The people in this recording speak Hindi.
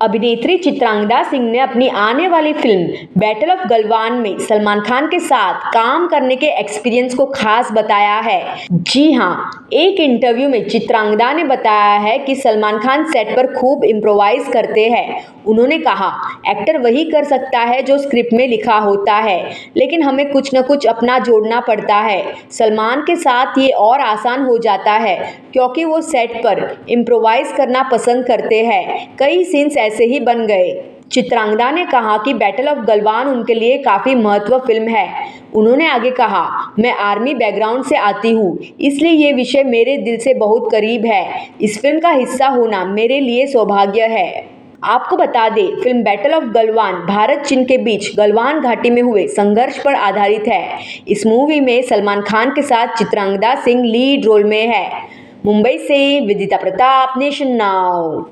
अभिनेत्री चित्रांगदा सिंह ने अपनी आने वाली फिल्म बैटल ऑफ गलवान में सलमान खान के साथ काम करने के एक्सपीरियंस को खास बताया है। जी हां, एक इंटरव्यू में चित्रांगदा ने बताया है कि सलमान खान सेट पर खूब इम्प्रोवाइज करते हैं। उन्होंने कहा, एक्टर वही कर सकता है जो स्क्रिप्ट में लिखा होता है, लेकिन हमें कुछ न कुछ अपना जोड़ना पड़ता है। सलमान के साथ ये और आसान हो जाता है क्योंकि वो सेट पर इम्प्रोवाइज करना पसंद करते हैं। कई सीन्स ऐसे ही बन गए। चित्रांगदा ने कहा कि बैटल ऑफ गलवान उनके लिए काफ़ी महत्वपूर्ण फिल्म है। उन्होंने आगे कहा, मैं आर्मी बैकग्राउंड से आती हूँ, इसलिए ये विषय मेरे दिल से बहुत करीब है। इस फिल्म का हिस्सा होना मेरे लिए सौभाग्य है। आपको बता दें, film battle of Galwan Bharat चीन के बीच गलवान घाटी में हुए संघर्ष पर आधारित है। इस मूवी में सलमान खान के साथ चित्रांगदा सिंह लीड रोल में है। मुंबई से विदिता प्रताप, नेशन नाउ।